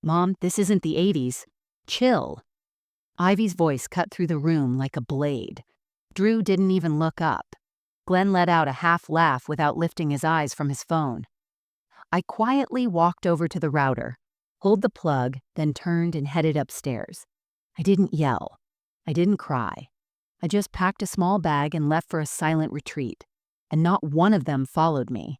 Mom, this isn't the 80s. Chill. Ivy's voice cut through the room like a blade. Drew didn't even look up. Glenn let out a half laugh without lifting his eyes from his phone. I quietly walked over to the router, pulled the plug, then turned and headed upstairs. I didn't yell. I didn't cry. I just packed a small bag and left for a silent retreat, and not one of them followed me.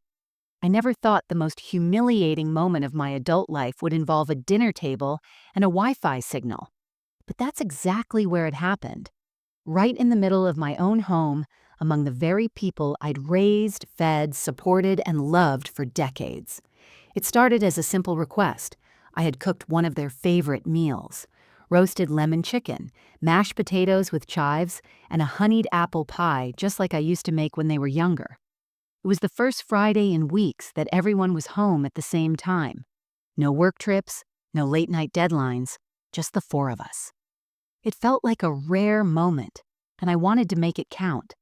I never thought the most humiliating moment of my adult life would involve a dinner table and a Wi-Fi signal. But that's exactly where it happened. Right in the middle of my own home, among the very people I'd raised, fed, supported, and loved for decades. It started as a simple request. I had cooked one of their favorite meals: roasted lemon chicken, mashed potatoes with chives, and a honeyed apple pie just like I used to make when they were younger. It was the first Friday in weeks that everyone was home at the same time. No work trips, no late-night deadlines, just the four of us. It felt like a rare moment, and I wanted to make it count.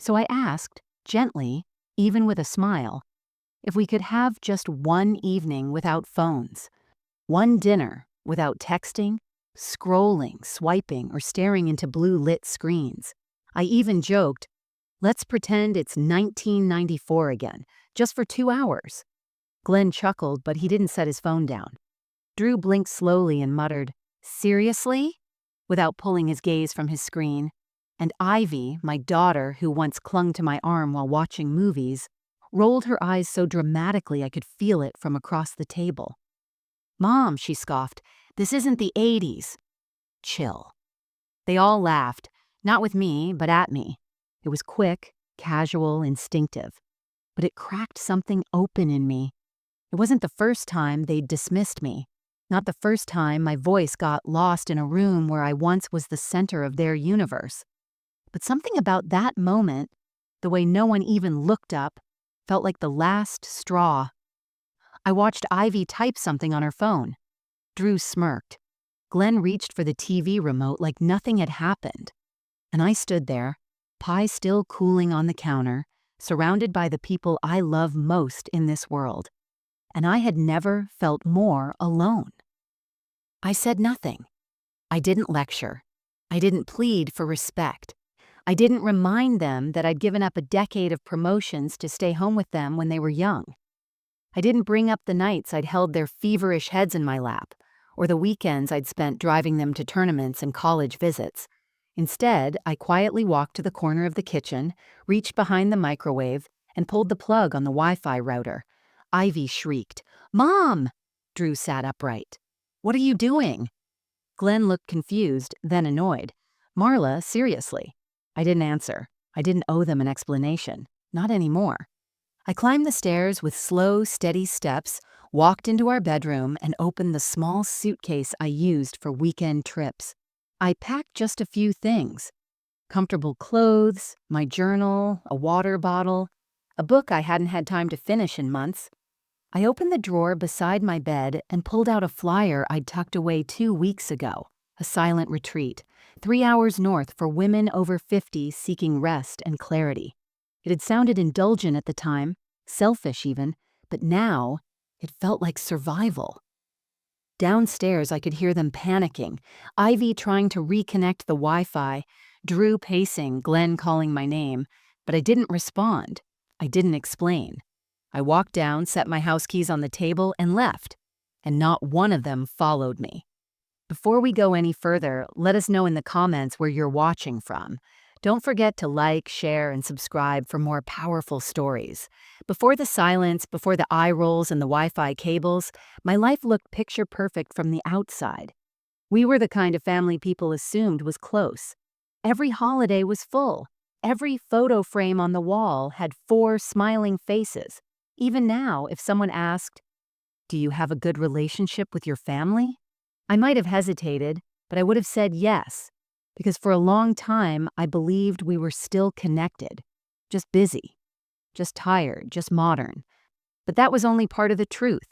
So I asked, gently, even with a smile, if we could have just one evening without phones, one dinner without texting, scrolling, swiping, or staring into blue-lit screens. I even joked, let's pretend it's 1994 again, just for 2 hours. Glenn chuckled, but he didn't set his phone down. Drew blinked slowly and muttered, "Seriously?" without pulling his gaze from his screen. And Ivy, my daughter, who once clung to my arm while watching movies, rolled her eyes so dramatically I could feel it from across the table. "Mom," she scoffed, "this isn't the 80s. Chill." They all laughed, not with me, but at me. It was quick, casual, instinctive. But it cracked something open in me. It wasn't the first time they'd dismissed me. Not the first time my voice got lost in a room where I once was the center of their universe. But something about that moment, the way no one even looked up, felt like the last straw. I watched Ivy type something on her phone. Drew smirked. Glenn reached for the TV remote like nothing had happened. And I stood there, pie still cooling on the counter, surrounded by the people I love most in this world. And I had never felt more alone. I said nothing. I didn't lecture. I didn't plead for respect. I didn't remind them that I'd given up a decade of promotions to stay home with them when they were young. I didn't bring up the nights I'd held their feverish heads in my lap, or the weekends I'd spent driving them to tournaments and college visits. Instead, I quietly walked to the corner of the kitchen, reached behind the microwave, and pulled the plug on the Wi-Fi router. Ivy shrieked, "Mom!" Drew sat upright. "What are you doing?" Glenn looked confused, then annoyed. "Marla, seriously." I didn't answer. I didn't owe them an explanation. Not anymore. I climbed the stairs with slow, steady steps, walked into our bedroom, and opened the small suitcase I used for weekend trips. I packed just a few things: comfortable clothes, my journal, a water bottle, a book I hadn't had time to finish in months. I opened the drawer beside my bed and pulled out a flyer I'd tucked away 2 weeks ago, a silent retreat, 3 hours north for women over 50 seeking rest and clarity. It had sounded indulgent at the time, selfish even, but now it felt like survival. Downstairs, I could hear them panicking, Ivy trying to reconnect the Wi-Fi, Drew pacing, Glenn calling my name, but I didn't respond. I didn't explain. I walked down, set my house keys on the table, and left, and not one of them followed me. Before we go any further, let us know in the comments where you're watching from. Don't forget to like, share, and subscribe for more powerful stories. Before the silence, before the eye rolls and the Wi-Fi cables, my life looked picture perfect from the outside. We were the kind of family people assumed was close. Every holiday was full. Every photo frame on the wall had 4 smiling faces. Even now, if someone asked, "Do you have a good relationship with your family?" I might have hesitated, but I would have said yes, because for a long time I believed we were still connected, just busy, just tired, just modern. But that was only part of the truth.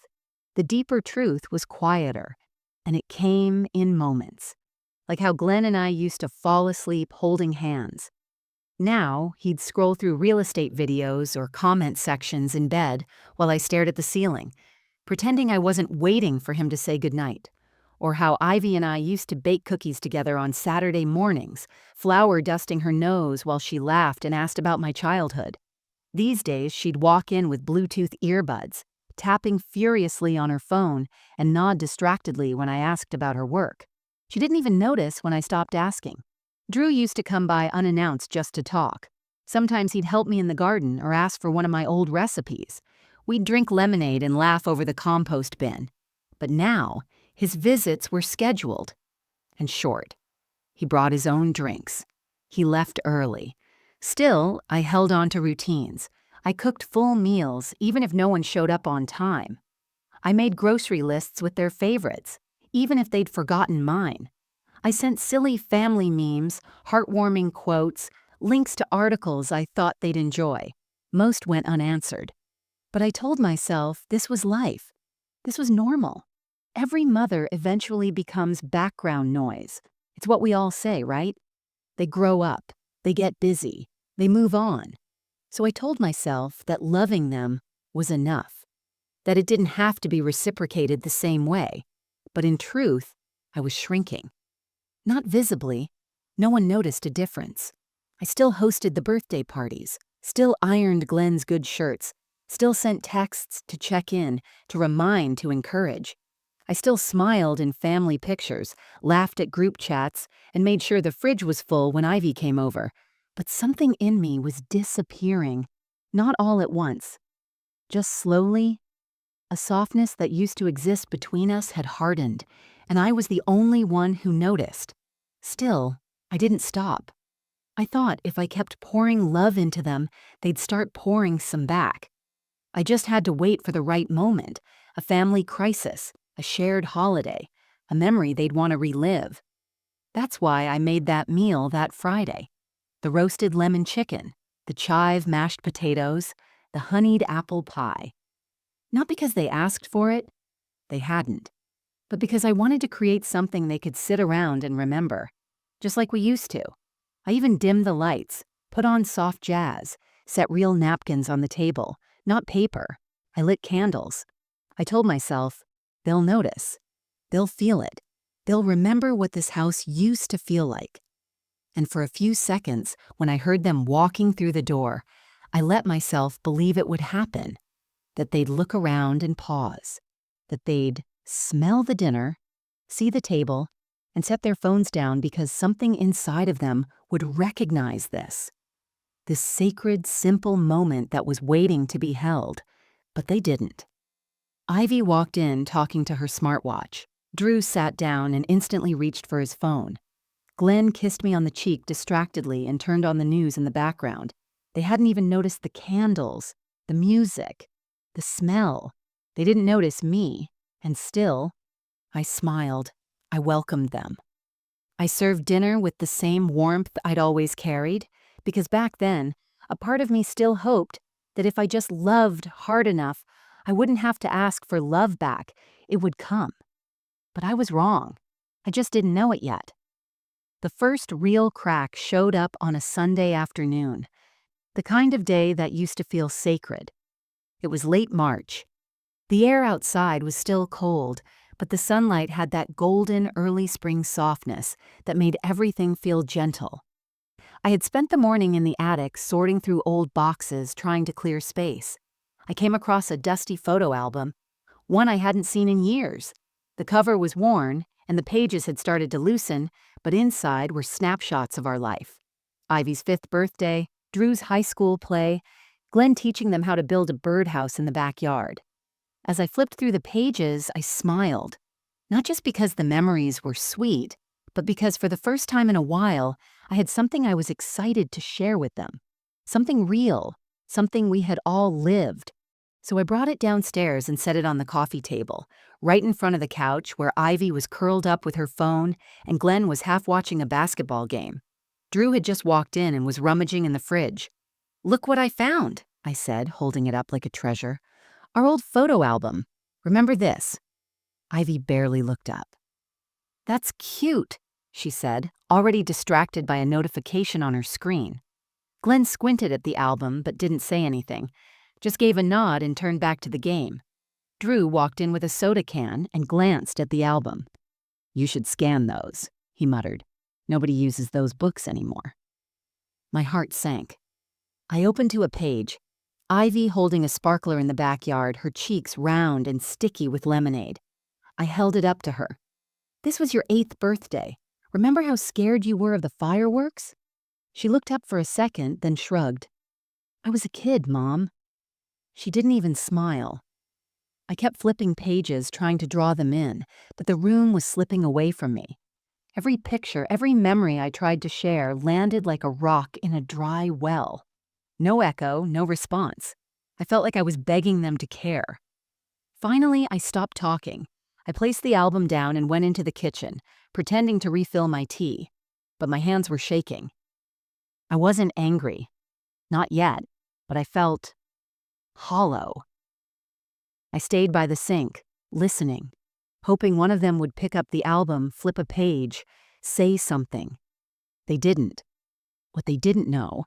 The deeper truth was quieter, and it came in moments, like how Glenn and I used to fall asleep holding hands. Now, he'd scroll through real estate videos or comment sections in bed while I stared at the ceiling. pretending I wasn't waiting for him to say goodnight. Or how Ivy and I used to bake cookies together on Saturday mornings, flour dusting her nose while she laughed and asked about my childhood. These days, she'd walk in with Bluetooth earbuds, tapping furiously on her phone and nod distractedly when I asked about her work. She didn't even notice when I stopped asking. Drew used to come by unannounced just to talk. Sometimes he'd help me in the garden or ask for one of my old recipes. We'd drink lemonade and laugh over the compost bin. But now, his visits were scheduled and short. He brought his own drinks. He left early. Still, I held on to routines. I cooked full meals, even if no one showed up on time. I made grocery lists with their favorites, even if they'd forgotten mine. I sent silly family memes, heartwarming quotes, links to articles I thought they'd enjoy. Most went unanswered. But I told myself this was life. This was normal. Every mother eventually becomes background noise. It's what we all say, right? They grow up, they get busy, they move on. So I told myself that loving them was enough, that it didn't have to be reciprocated the same way. But in truth, I was shrinking. Not visibly. No one noticed a difference. I still hosted the birthday parties, still ironed Glenn's good shirts, still sent texts to check in, to remind, to encourage. I still smiled in family pictures, laughed at group chats, and made sure the fridge was full when Ivy came over. But something in me was disappearing, not all at once. Just slowly, a softness that used to exist between us had hardened, and I was the only one who noticed. Still, I didn't stop. I thought if I kept pouring love into them, they'd start pouring some back. I just had to wait for the right moment, a family crisis, a shared holiday, a memory they'd want to relive. That's why I made that meal that Friday. The roasted lemon chicken, the chive mashed potatoes, the honeyed apple pie. Not because they asked for it, they hadn't, but because I wanted to create something they could sit around and remember, just like we used to. I even dimmed the lights, put on soft jazz, set real napkins on the table, not paper. I lit candles. I told myself, they'll notice. They'll feel it. They'll remember what this house used to feel like. And for a few seconds, when I heard them walking through the door, I let myself believe it would happen, that they'd look around and pause, that they'd smell the dinner, see the table, and set their phones down because something inside of them would recognize this sacred, simple moment that was waiting to be held, but they didn't. Ivy walked in talking to her smartwatch. Drew sat down and instantly reached for his phone. Glenn kissed me on the cheek distractedly and turned on the news in the background. They hadn't even noticed the candles, the music, the smell. They didn't notice me, and still, I smiled. I welcomed them. I served dinner with the same warmth I'd always carried, because back then, a part of me still hoped that if I just loved hard enough, I wouldn't have to ask for love back. It would come. But I was wrong. I just didn't know it yet. The first real crack showed up on a Sunday afternoon, the kind of day that used to feel sacred. It was late March. The air outside was still cold, but the sunlight had that golden early spring softness that made everything feel gentle. I had spent the morning in the attic sorting through old boxes trying to clear space. I came across a dusty photo album, one I hadn't seen in years. The cover was worn, and the pages had started to loosen, but inside were snapshots of our life. Ivy's 5th birthday, Drew's high school play, Glenn teaching them how to build a birdhouse in the backyard. As I flipped through the pages, I smiled. Not just because the memories were sweet, but because for the first time in a while, I had something I was excited to share with them. Something real, something we had all lived. So I brought it downstairs and set it on the coffee table, right in front of the couch where Ivy was curled up with her phone and Glenn was half watching a basketball game. Drew had just walked in and was rummaging in the fridge. "Look what I found," I said, holding it up like a treasure. "Our old photo album. Remember this?" Ivy barely looked up. "That's cute," she said, already distracted by a notification on her screen. Glenn squinted at the album but didn't say anything, just gave a nod and turned back to the game. Drew walked in with a soda can and glanced at the album. "You should scan those," he muttered. "Nobody uses those books anymore." My heart sank. I opened to a page. Ivy holding a sparkler in the backyard, her cheeks round and sticky with lemonade. I held it up to her. "This was your 8th birthday. Remember how scared you were of the fireworks?" She looked up for a second, then shrugged. "I was a kid, Mom." She didn't even smile. I kept flipping pages, trying to draw them in, but the room was slipping away from me. Every picture, every memory I tried to share landed like a rock in a dry well. No echo, no response. I felt like I was begging them to care. Finally, I stopped talking. I placed the album down and went into the kitchen, pretending to refill my tea, but my hands were shaking. I wasn't angry. Not yet, but I felt hollow. I stayed by the sink, listening, hoping one of them would pick up the album, flip a page, say something. They didn't. What they didn't know,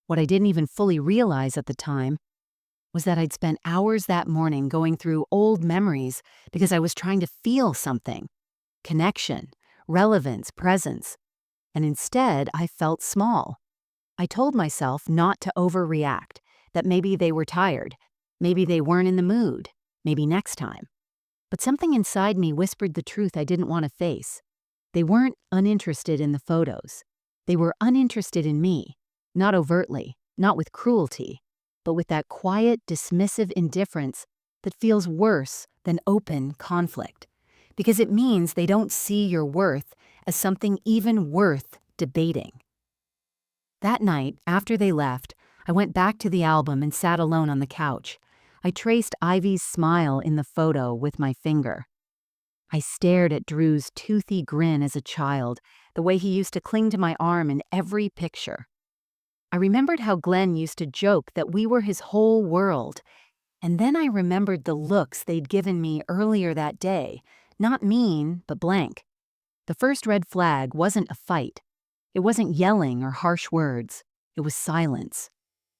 what I didn't even fully realize at the time, was that I'd spent hours that morning going through old memories because I was trying to feel something. Connection, relevance, presence. And instead, I felt small. I told myself not to overreact, that maybe they were tired, maybe they weren't in the mood, maybe next time. But something inside me whispered the truth I didn't want to face. They weren't uninterested in the photos. They were uninterested in me, not overtly, not with cruelty, but with that quiet, dismissive indifference that feels worse than open conflict, because it means they don't see your worth as something even worth debating. That night, after they left, I went back to the album and sat alone on the couch. I traced Ivy's smile in the photo with my finger. I stared at Drew's toothy grin as a child, the way he used to cling to my arm in every picture. I remembered how Glenn used to joke that we were his whole world, and then I remembered the looks they'd given me earlier that day, not mean, but blank. The first red flag wasn't a fight. It wasn't yelling or harsh words. It was silence.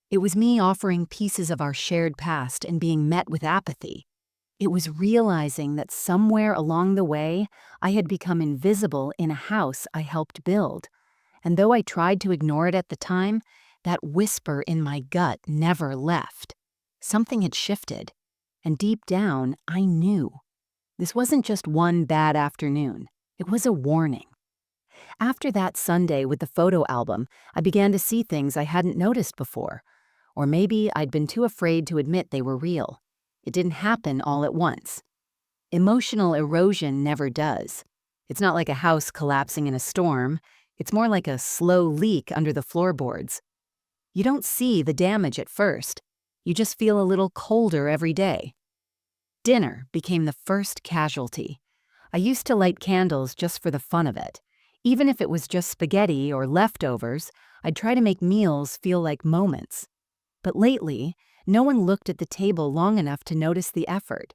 It was me offering pieces of our shared past and being met with apathy. It was realizing that somewhere along the way, I had become invisible in a house I helped build. And though I tried to ignore it at the time, that whisper in my gut never left. Something had shifted, and deep down, I knew. This wasn't just one bad afternoon. It was a warning. After that Sunday with the photo album, I began to see things I hadn't noticed before. Or maybe I'd been too afraid to admit they were real. It didn't happen all at once. Emotional erosion never does. It's not like a house collapsing in a storm. It's more like a slow leak under the floorboards. You don't see the damage at first. You just feel a little colder every day. Dinner became the first casualty. I used to light candles just for the fun of it. Even if it was just spaghetti or leftovers, I'd try to make meals feel like moments. But lately, no one looked at the table long enough to notice the effort.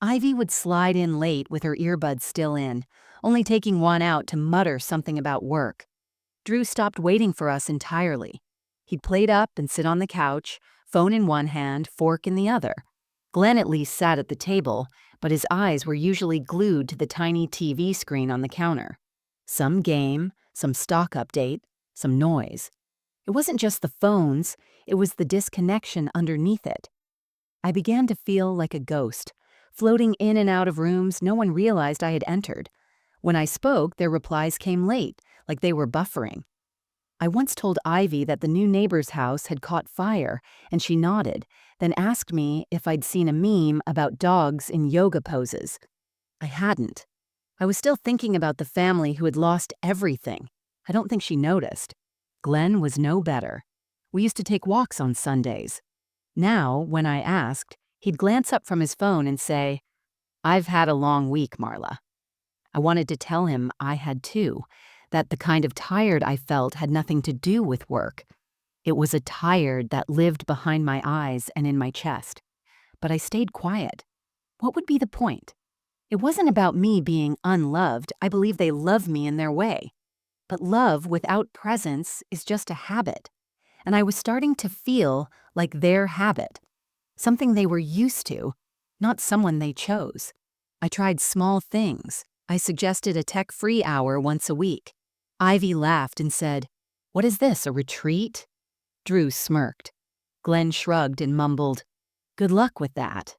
Ivy would slide in late with her earbuds still in, only taking one out to mutter something about work. Drew stopped waiting for us entirely. He'd plate up and sit on the couch, phone in one hand, fork in the other. Glenn at least sat at the table, but his eyes were usually glued to the tiny TV screen on the counter. Some game, some stock update, some noise. It wasn't just the phones, it was the disconnection underneath it. I began to feel like a ghost, floating in and out of rooms no one realized I had entered. When I spoke, their replies came late, like they were buffering. I once told Ivy that the new neighbor's house had caught fire, and she nodded, then asked me if I'd seen a meme about dogs in yoga poses. I hadn't. I was still thinking about the family who had lost everything. I don't think she noticed. Glenn was no better. We used to take walks on Sundays. Now, when I asked, he'd glance up from his phone and say, "I've had a long week, Marla." I wanted to tell him I had too, that the kind of tired I felt had nothing to do with work. It was a tired that lived behind my eyes and in my chest. But I stayed quiet. What would be the point? It wasn't about me being unloved. I believe they love me in their way. But love without presence is just a habit. And I was starting to feel like their habit, something they were used to, not someone they chose. I tried small things. I suggested a tech-free hour once a week. Ivy laughed and said, "What is this, a retreat?" Drew smirked. Glenn shrugged and mumbled, "Good luck with that."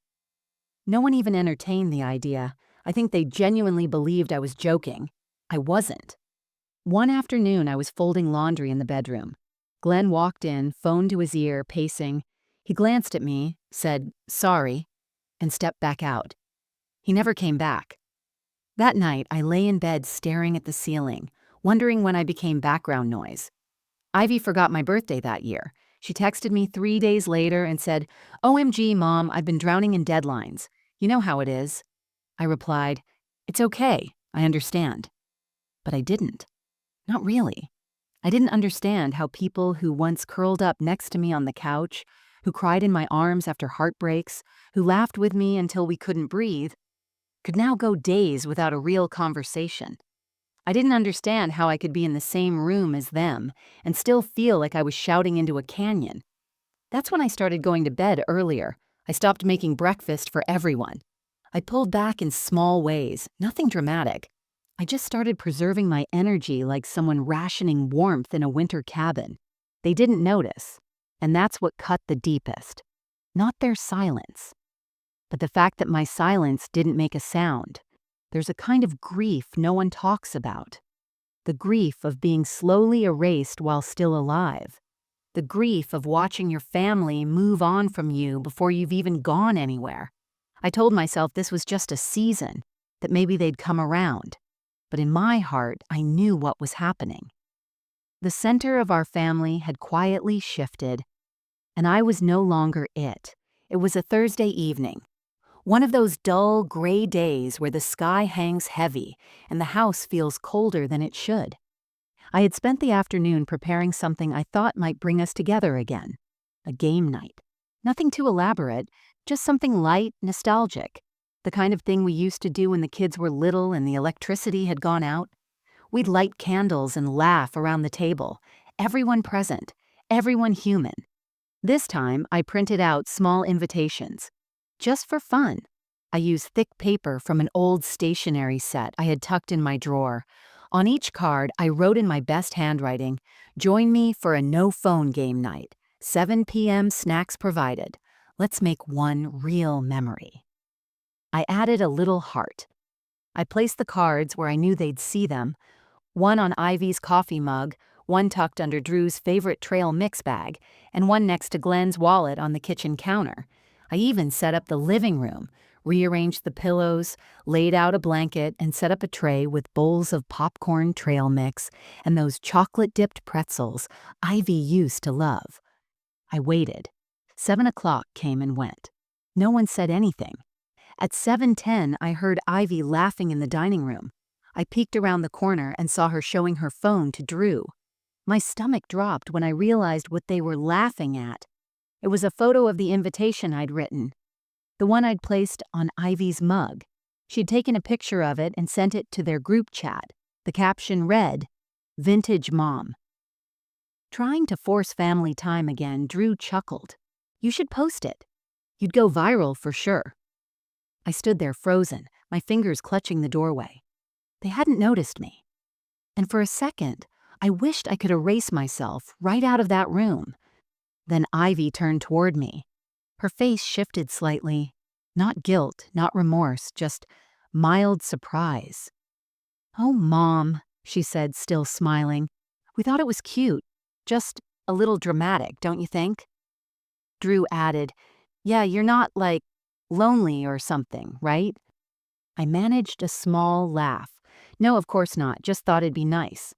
No one even entertained the idea. I think they genuinely believed I was joking. I wasn't. One afternoon, I was folding laundry in the bedroom. Glenn walked in, phone to his ear, pacing. He glanced at me, said, "Sorry," and stepped back out. He never came back. That night, I lay in bed staring at the ceiling, wondering when I became background noise. Ivy forgot my birthday that year. She texted me 3 days later and said, "OMG, Mom, I've been drowning in deadlines. You know how it is." I replied, "It's okay, I understand." But I didn't. Not really. I didn't understand how people who once curled up next to me on the couch, who cried in my arms after heartbreaks, who laughed with me until we couldn't breathe, could now go days without a real conversation. I didn't understand how I could be in the same room as them and still feel like I was shouting into a canyon. That's when I started going to bed earlier. I stopped making breakfast for everyone. I pulled back in small ways, nothing dramatic. I just started preserving my energy like someone rationing warmth in a winter cabin. They didn't notice, and that's what cut the deepest. Not their silence, but the fact that my silence didn't make a sound. There's a kind of grief no one talks about. The grief of being slowly erased while still alive. The grief of watching your family move on from you before you've even gone anywhere. I told myself this was just a season, that maybe they'd come around. But in my heart, I knew what was happening. The center of our family had quietly shifted, and I was no longer it. It was a Thursday evening. One of those dull, gray days where the sky hangs heavy and the house feels colder than it should. I had spent the afternoon preparing something I thought might bring us together again. A game night. Nothing too elaborate, just something light, nostalgic. The kind of thing we used to do when the kids were little and the electricity had gone out. We'd light candles and laugh around the table. Everyone present, everyone human. This time, I printed out small invitations. Just for fun. I used thick paper from an old stationery set I had tucked in my drawer. On each card, I wrote in my best handwriting, "Join me for a no-phone game night. 7 p.m. snacks provided. Let's make one real memory." I added a little heart. I placed the cards where I knew they'd see them, one on Ivy's coffee mug, one tucked under Drew's favorite trail mix bag, and one next to Glenn's wallet on the kitchen counter. I even set up the living room, rearranged the pillows, laid out a blanket, and set up a tray with bowls of popcorn trail mix and those chocolate-dipped pretzels Ivy used to love. I waited. 7 o'clock came and went. No one said anything. At 7:10, I heard Ivy laughing in the dining room. I peeked around the corner and saw her showing her phone to Drew. My stomach dropped when I realized what they were laughing at. It was a photo of the invitation I'd written, the one I'd placed on Ivy's mug. She'd taken a picture of it and sent it to their group chat. The caption read, "Vintage Mom." Trying to force family time again, Drew chuckled. "You should post it. You'd go viral for sure." I stood there frozen, my fingers clutching the doorway. They hadn't noticed me. And for a second, I wished I could erase myself right out of that room. Then Ivy turned toward me. Her face shifted slightly. Not guilt, not remorse, just mild surprise. "Oh, Mom," she said, still smiling. "We thought it was cute. Just a little dramatic, don't you think?" Drew added, "Yeah, you're not, like, lonely or something, right?" I managed a small laugh. No, of course not, just thought it'd be nice.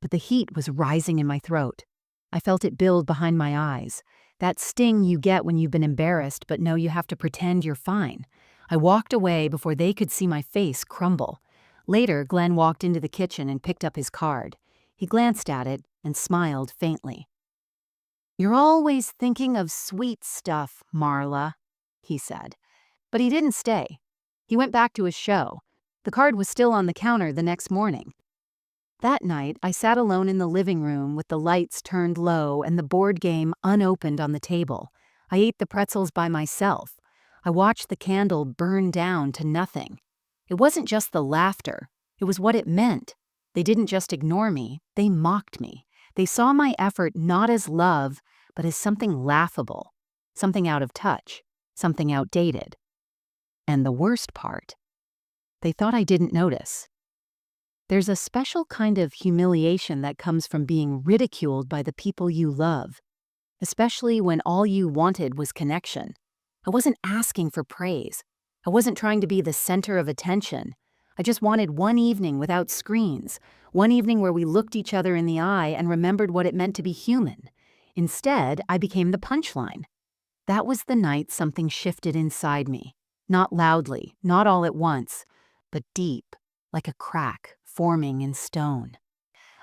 But the heat was rising in my throat. I felt it build behind my eyes. That sting you get when you've been embarrassed but know you have to pretend you're fine. I walked away before they could see my face crumble. Later, Glenn walked into the kitchen and picked up his card. He glanced at it and smiled faintly. "You're always thinking of sweet stuff, Marla," he said. But he didn't stay. He went back to his show. The card was still on the counter the next morning. That night, I sat alone in the living room with the lights turned low and the board game unopened on the table. I ate the pretzels by myself. I watched the candle burn down to nothing. It wasn't just the laughter, it was what it meant. They didn't just ignore me, they mocked me. They saw my effort not as love, but as something laughable, something out of touch, something outdated. And the worst part, they thought I didn't notice. There's a special kind of humiliation that comes from being ridiculed by the people you love, especially when all you wanted was connection. I wasn't asking for praise. I wasn't trying to be the center of attention. I just wanted one evening without screens, one evening where we looked each other in the eye and remembered what it meant to be human. Instead, I became the punchline. That was the night something shifted inside me. Not loudly, not all at once, but deep, like a crack forming in stone.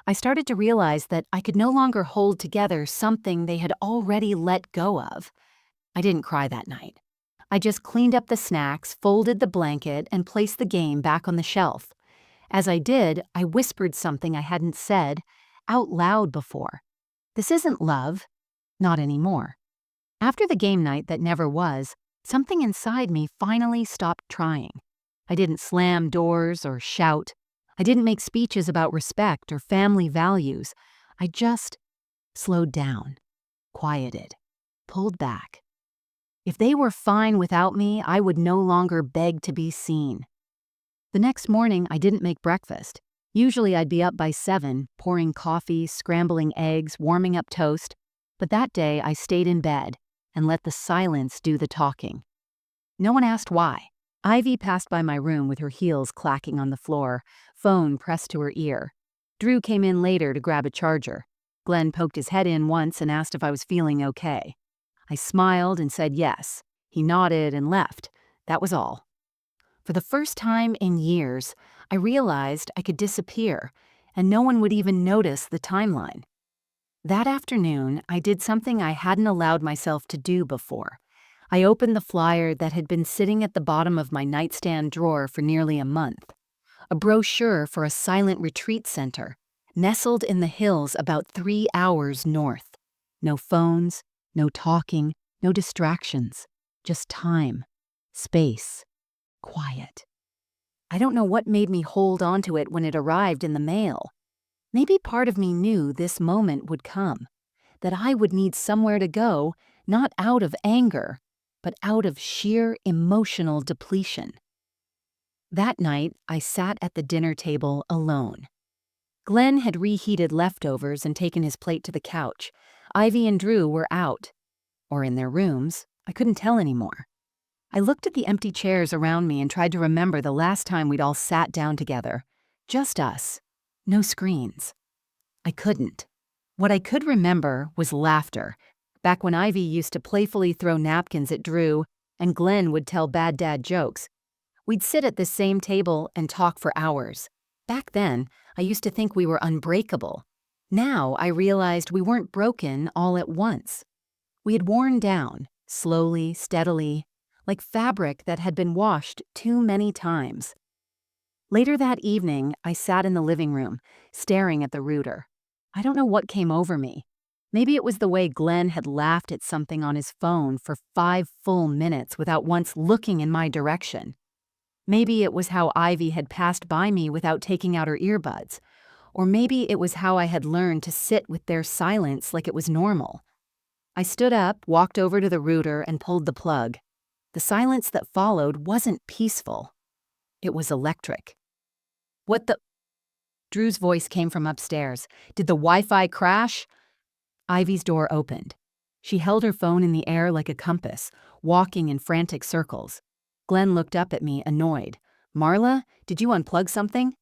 I started to realize that I could no longer hold together something they had already let go of. I didn't cry that night. I just cleaned up the snacks, folded the blanket, and placed the game back on the shelf. As I did, I whispered something I hadn't said out loud before. This isn't love. Not anymore. After the game night that never was, something inside me finally stopped trying. I didn't slam doors or shout. I didn't make speeches about respect or family values. I just slowed down, quieted, pulled back. If they were fine without me, I would no longer beg to be seen. The next morning, I didn't make breakfast. Usually I'd be up by 7, pouring coffee, scrambling eggs, warming up toast. But that day I stayed in bed and let the silence do the talking. No one asked why. Ivy passed by my room with her heels clacking on the floor, phone pressed to her ear. Drew came in later to grab a charger. Glenn poked his head in once and asked if I was feeling okay. I smiled and said yes. He nodded and left. That was all. For the first time in years, I realized I could disappear, and no one would even notice the timeline. That afternoon, I did something I hadn't allowed myself to do before. I opened the flyer that had been sitting at the bottom of my nightstand drawer for nearly a month. A brochure for a silent retreat center, nestled in the hills about 3 hours north. No phones, no talking, no distractions, just time, space, quiet. I don't know what made me hold on to it when it arrived in the mail. Maybe part of me knew this moment would come, that I would need somewhere to go, not out of anger, but out of sheer emotional depletion. That night, I sat at the dinner table alone. Glenn had reheated leftovers and taken his plate to the couch. Ivy and Drew were out, or in their rooms. I couldn't tell anymore. I looked at the empty chairs around me and tried to remember the last time we'd all sat down together. Just us. No screens. I couldn't. What I could remember was laughter, back when Ivy used to playfully throw napkins at Drew and Glenn would tell bad dad jokes. We'd sit at the same table and talk for hours. Back then, I used to think we were unbreakable. Now I realized we weren't broken all at once. We had worn down, slowly, steadily, like fabric that had been washed too many times. Later that evening, I sat in the living room, staring at the router. I don't know what came over me. Maybe it was the way Glenn had laughed at something on his phone for 5 full minutes without once looking in my direction. Maybe it was how Ivy had passed by me without taking out her earbuds. Or maybe it was how I had learned to sit with their silence like it was normal. I stood up, walked over to the router, and pulled the plug. The silence that followed wasn't peaceful. It was electric. What the? Drew's voice came from upstairs. Did the Wi-Fi crash? Ivy's door opened. She held her phone in the air like a compass, walking in frantic circles. Glenn looked up at me, annoyed. Marla, did you unplug something?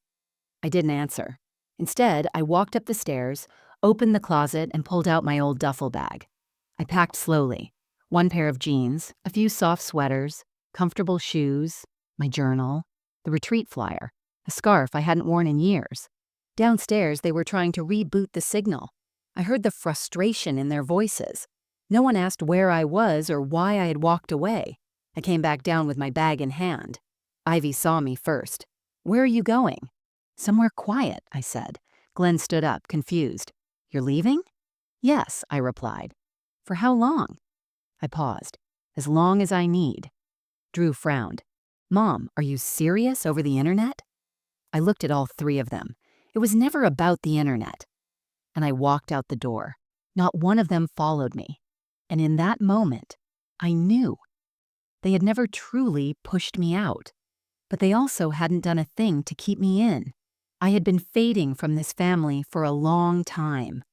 I didn't answer. Instead, I walked up the stairs, opened the closet, and pulled out my old duffel bag. I packed slowly. 1 pair of jeans, a few soft sweaters, comfortable shoes, my journal, the retreat flyer, a scarf I hadn't worn in years. Downstairs, they were trying to reboot the signal. I heard the frustration in their voices. No one asked where I was or why I had walked away. I came back down with my bag in hand. Ivy saw me first. Where are you going? Somewhere quiet, I said. Glenn stood up, confused. You're leaving? Yes, I replied. For how long? I paused. As long as I need. Drew frowned. Mom, are you serious over the internet? I looked at all three of them. It was never about the internet. And I walked out the door. Not one of them followed me. And in that moment, I knew. They had never truly pushed me out. But they also hadn't done a thing to keep me in. I had been fading from this family for a long time.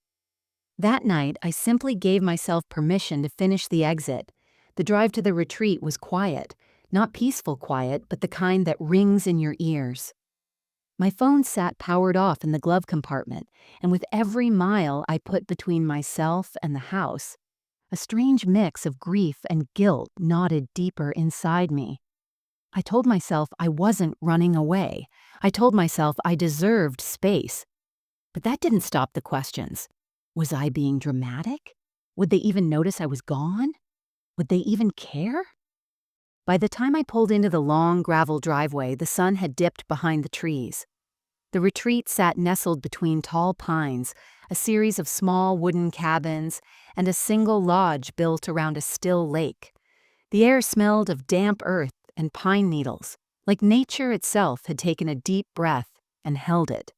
That night, I simply gave myself permission to finish the exit. The drive to the retreat was quiet. Not peaceful quiet, but the kind that rings in your ears. My phone sat powered off in the glove compartment, and with every mile I put between myself and the house, a strange mix of grief and guilt knotted deeper inside me. I told myself I wasn't running away. I told myself I deserved space. But that didn't stop the questions. Was I being dramatic? Would they even notice I was gone? Would they even care? By the time I pulled into the long gravel driveway, the sun had dipped behind the trees. The retreat sat nestled between tall pines, a series of small wooden cabins, and a single lodge built around a still lake. The air smelled of damp earth and pine needles, like nature itself had taken a deep breath and held it.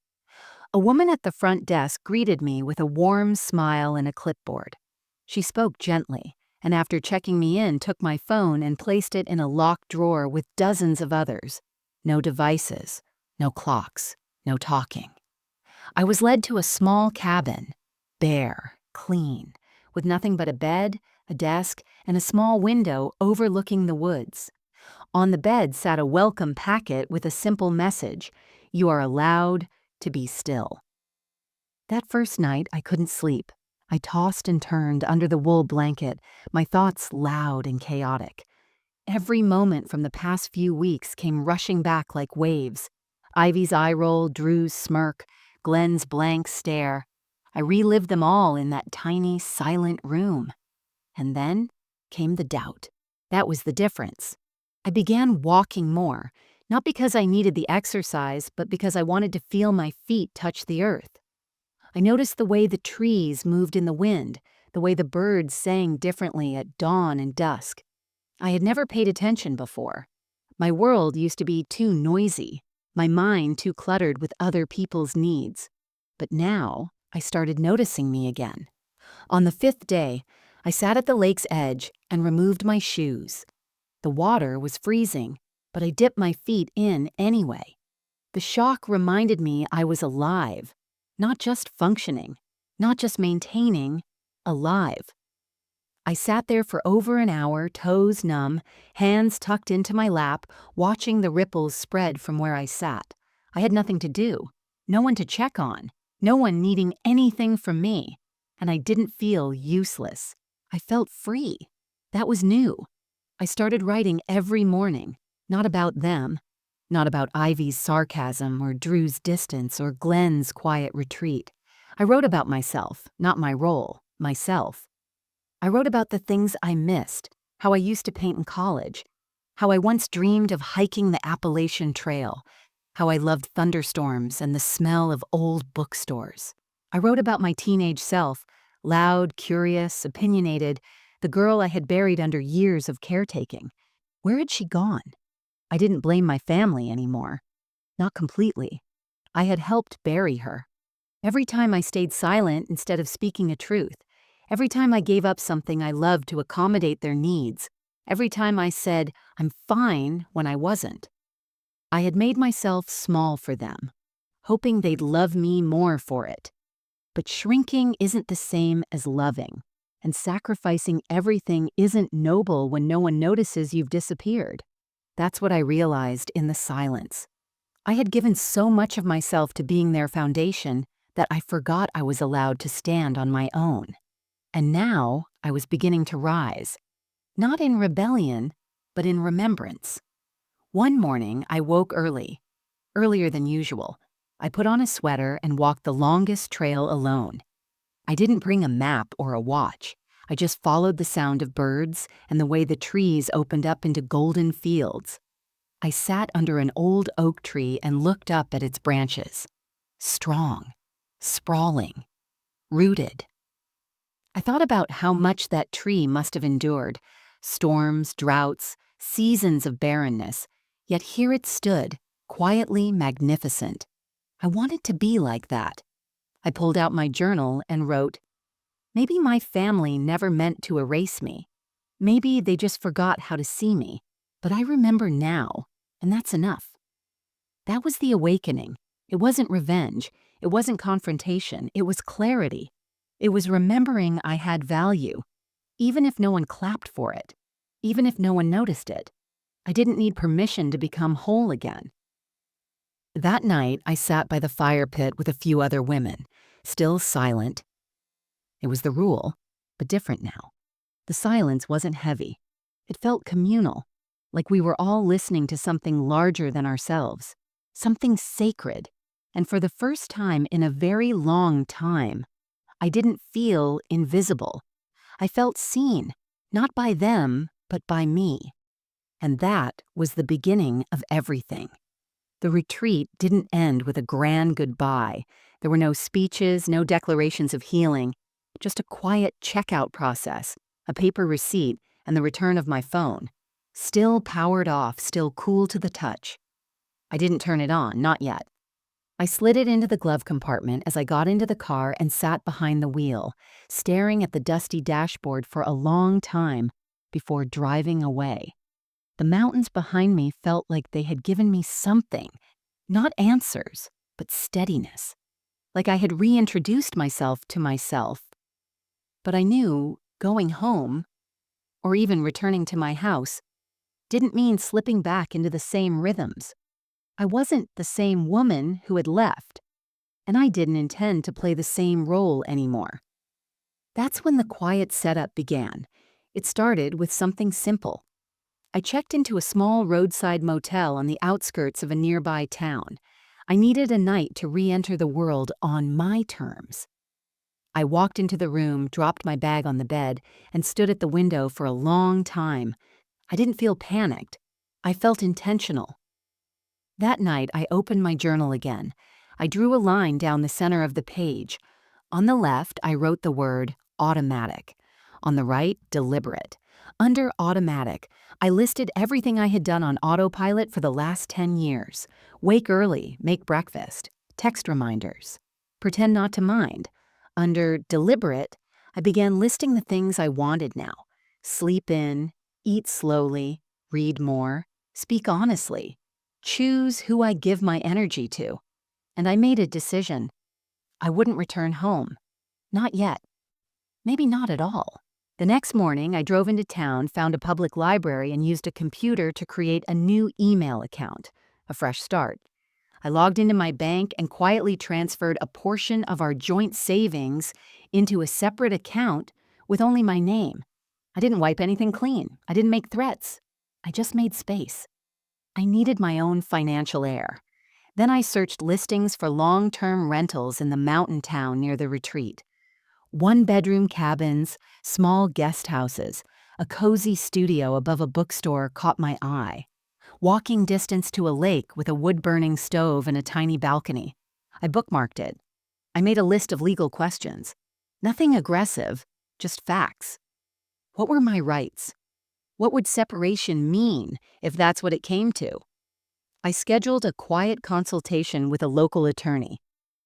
A woman at the front desk greeted me with a warm smile and a clipboard. She spoke gently, and after checking me in, took my phone and placed it in a locked drawer with dozens of others. No devices, no clocks, no talking. I was led to a small cabin, bare, clean, with nothing but a bed, a desk, and a small window overlooking the woods. On the bed sat a welcome packet with a simple message: "You are allowed to be still." That first night, I couldn't sleep. I tossed and turned under the wool blanket, my thoughts loud and chaotic. Every moment from the past few weeks came rushing back like waves. Ivy's eye roll, Drew's smirk, Glenn's blank stare. I relived them all in that tiny, silent room. And then came the doubt. That was the difference. I began walking more, not because I needed the exercise, but because I wanted to feel my feet touch the earth. I noticed the way the trees moved in the wind, the way the birds sang differently at dawn and dusk. I had never paid attention before. My world used to be too noisy, my mind too cluttered with other people's needs. But now, I started noticing me again. On the 5th day, I sat at the lake's edge and removed my shoes. The water was freezing, but I dipped my feet in anyway. The shock reminded me I was alive, not just functioning, not just maintaining, alive. I sat there for over an hour, toes numb, hands tucked into my lap, watching the ripples spread from where I sat. I had nothing to do, no one to check on, no one needing anything from me, and I didn't feel useless. I felt free. That was new. I started writing every morning, not about them, not about Ivy's sarcasm or Drew's distance or Glenn's quiet retreat. I wrote about myself, not my role, myself. I wrote about the things I missed, how I used to paint in college, how I once dreamed of hiking the Appalachian Trail, how I loved thunderstorms and the smell of old bookstores. I wrote about my teenage self, loud, curious, opinionated, the girl I had buried under years of caretaking. Where had she gone? I didn't blame my family anymore. Not completely. I had helped bury her. Every time I stayed silent instead of speaking a truth, every time I gave up something I loved to accommodate their needs, every time I said, "I'm fine," when I wasn't, I had made myself small for them, hoping they'd love me more for it. But shrinking isn't the same as loving, and sacrificing everything isn't noble when no one notices you've disappeared. That's what I realized in the silence. I had given so much of myself to being their foundation that I forgot I was allowed to stand on my own. And now I was beginning to rise, not in rebellion, but in remembrance. One morning I woke early, earlier than usual. I put on a sweater and walked the longest trail alone. I didn't bring a map or a watch. I just followed the sound of birds and the way the trees opened up into golden fields. I sat under an old oak tree and looked up at its branches. Strong, sprawling, rooted. I thought about how much that tree must have endured. Storms, droughts, seasons of barrenness, yet here it stood, quietly magnificent. I wanted to be like that. I pulled out my journal and wrote, "Maybe my family never meant to erase me. Maybe they just forgot how to see me. But I remember now, and that's enough." That was the awakening. It wasn't revenge. It wasn't confrontation. It was clarity. It was remembering I had value, even if no one clapped for it, even if no one noticed it. I didn't need permission to become whole again. That night, I sat by the fire pit with a few other women, still silent. It was the rule, but different now. The silence wasn't heavy. It felt communal, like we were all listening to something larger than ourselves, something sacred. And for the first time in a very long time, I didn't feel invisible. I felt seen, not by them, but by me. And that was the beginning of everything. The retreat didn't end with a grand goodbye. There were no speeches, no declarations of healing, just a quiet checkout process, a paper receipt, and the return of my phone. Still powered off, still cool to the touch. I didn't turn it on, not yet. I slid it into the glove compartment as I got into the car and sat behind the wheel, staring at the dusty dashboard for a long time before driving away. The mountains behind me felt like they had given me something, not answers, but steadiness. Like I had reintroduced myself to myself. But I knew going home, or even returning to my house, didn't mean slipping back into the same rhythms. I wasn't the same woman who had left, and I didn't intend to play the same role anymore. That's when the quiet setup began. It started with something simple. I checked into a small roadside motel on the outskirts of a nearby town. I needed a night to re-enter the world on my terms. I walked into the room, dropped my bag on the bed, and stood at the window for a long time. I didn't feel panicked. I felt intentional. That night, I opened my journal again. I drew a line down the center of the page. On the left, I wrote the word automatic. On the right, deliberate. Under automatic, I listed everything I had done on autopilot for the last 10 years. Wake early, make breakfast, text reminders, pretend not to mind. Under deliberate, I began listing the things I wanted now. Sleep in, eat slowly, read more, speak honestly, choose who I give my energy to. And I made a decision. I wouldn't return home. Not yet. Maybe not at all. The next morning, I drove into town, found a public library, and used a computer to create a new email account, a fresh start. I logged into my bank and quietly transferred a portion of our joint savings into a separate account with only my name. I didn't wipe anything clean. I didn't make threats. I just made space. I needed my own financial air. Then I searched listings for long-term rentals in the mountain town near the retreat. One-bedroom cabins, small guest houses, a cozy studio above a bookstore caught my eye. Walking distance to a lake with a wood-burning stove and a tiny balcony. I bookmarked it. I made a list of legal questions. Nothing aggressive, just facts. What were my rights? What would separation mean if that's what it came to? I scheduled a quiet consultation with a local attorney.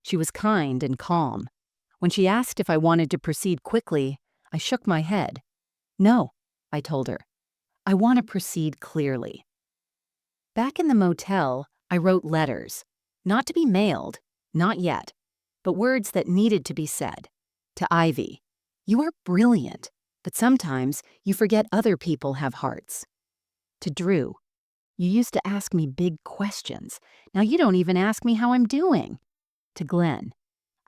She was kind and calm. When she asked if I wanted to proceed quickly, I shook my head. No, I told her. I want to proceed clearly. Back in the motel, I wrote letters. Not to be mailed, not yet, but words that needed to be said. To Ivy, you are brilliant, but sometimes you forget other people have hearts. To Drew, you used to ask me big questions. Now you don't even ask me how I'm doing. To Glenn,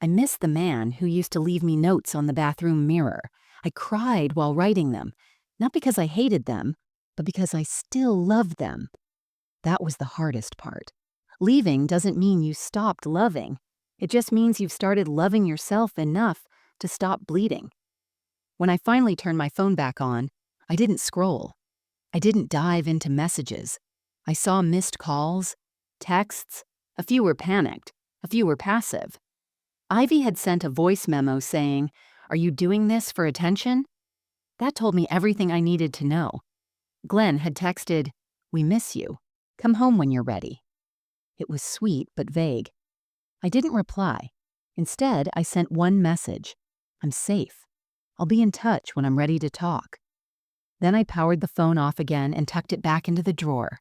I miss the man who used to leave me notes on the bathroom mirror. I cried while writing them, not because I hated them, but because I still loved them. That was the hardest part. Leaving doesn't mean you stopped loving. It just means you've started loving yourself enough to stop bleeding. When I finally turned my phone back on, I didn't scroll. I didn't dive into messages. I saw missed calls, texts. A few were panicked. A few were passive. Ivy had sent a voice memo saying, "Are you doing this for attention?" That told me everything I needed to know. Glenn had texted, "We miss you. Come home when you're ready." It was sweet but vague. I didn't reply. Instead, I sent one message. "I'm safe. I'll be in touch when I'm ready to talk." Then I powered the phone off again and tucked it back into the drawer.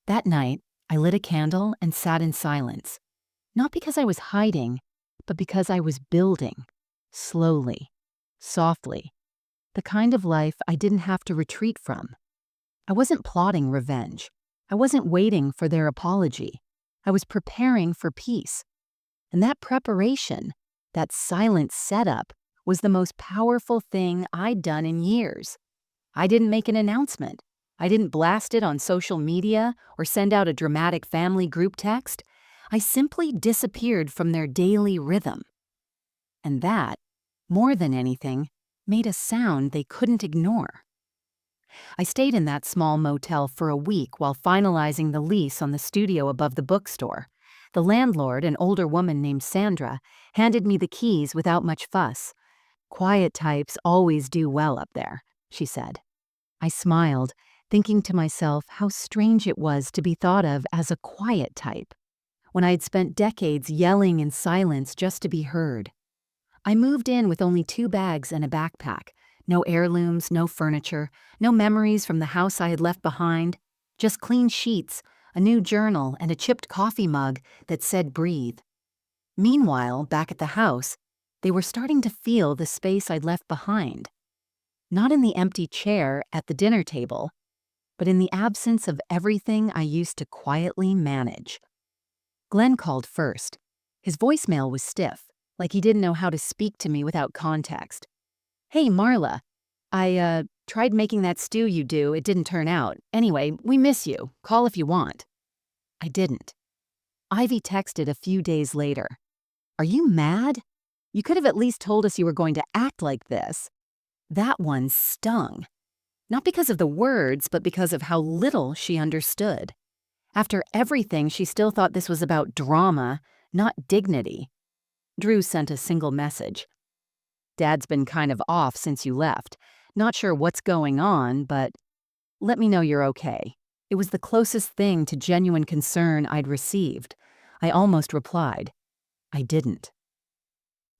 That night, I lit a candle and sat in silence. Not because I was hiding, but because I was building. Slowly. Softly. The kind of life I didn't have to retreat from. I wasn't plotting revenge. I wasn't waiting for their apology. I was preparing for peace. And that preparation, that silent setup, was the most powerful thing I'd done in years. I didn't make an announcement. I didn't blast it on social media or send out a dramatic family group text. I simply disappeared from their daily rhythm. And that, more than anything, made a sound they couldn't ignore. I stayed in that small motel for a week while finalizing the lease on the studio above the bookstore. The landlord, an older woman named Sandra, handed me the keys without much fuss. "Quiet types always do well up there," she said. I smiled, thinking to myself how strange it was to be thought of as a quiet type, when I had spent decades yelling in silence just to be heard. I moved in with only 2 bags and a backpack. No heirlooms, no furniture, no memories from the house I had left behind, just clean sheets, a new journal, and a chipped coffee mug that said "breathe." Meanwhile, back at the house, they were starting to feel the space I'd left behind. Not in the empty chair at the dinner table, but in the absence of everything I used to quietly manage. Glenn called first. His voicemail was stiff, like he didn't know how to speak to me without context. "Hey, Marla. I tried making that stew you do. It didn't turn out. Anyway, we miss you. Call if you want." I didn't. Ivy texted a few days later. "Are you mad? You could have at least told us you were going to act like this." That one stung. Not because of the words, but because of how little she understood. After everything, she still thought this was about drama, not dignity. Drew sent a single message. "Dad's been kind of off since you left. Not sure what's going on, but let me know you're okay." It was the closest thing to genuine concern I'd received. I almost replied. I didn't.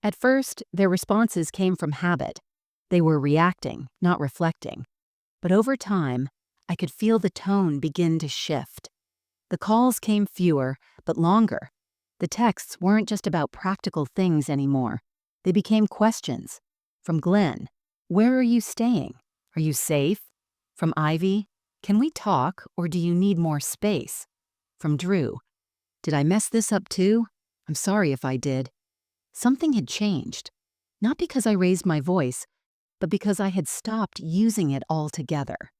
At first, their responses came from habit. They were reacting, not reflecting. But over time, I could feel the tone begin to shift. The calls came fewer, but longer. The texts weren't just about practical things anymore. They became questions. From Glenn, "Where are you staying? Are you safe?" From Ivy, "Can we talk, or do you need more space?" From Drew, "Did I mess this up too? I'm sorry if I did." Something had changed. Not because I raised my voice, but because I had stopped using it altogether.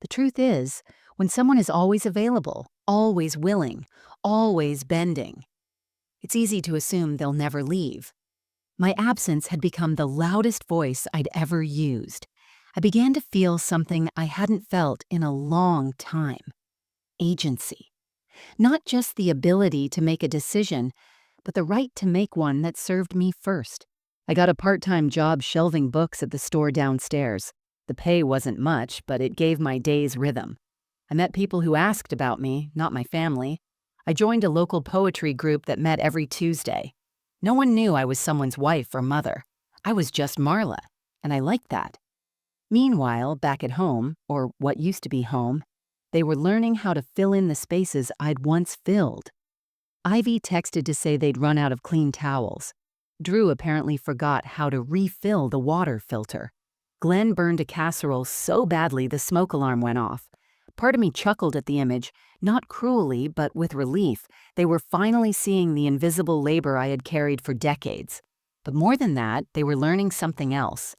The truth is, when someone is always available, always willing, always bending, it's easy to assume they'll never leave. My absence had become the loudest voice I'd ever used. I began to feel something I hadn't felt in a long time. Agency. Not just the ability to make a decision, but the right to make one that served me first. I got a part-time job shelving books at the store downstairs. The pay wasn't much, but it gave my days rhythm. I met people who asked about me, not my family. I joined a local poetry group that met every Tuesday. No one knew I was someone's wife or mother. I was just Marla, and I liked that. Meanwhile, back at home, or what used to be home, they were learning how to fill in the spaces I'd once filled. Ivy texted to say they'd run out of clean towels. Drew apparently forgot how to refill the water filter. Glenn burned a casserole so badly the smoke alarm went off. Part of me chuckled at the image, not cruelly, but with relief. They were finally seeing the invisible labor I had carried for decades. But more than that, they were learning something else.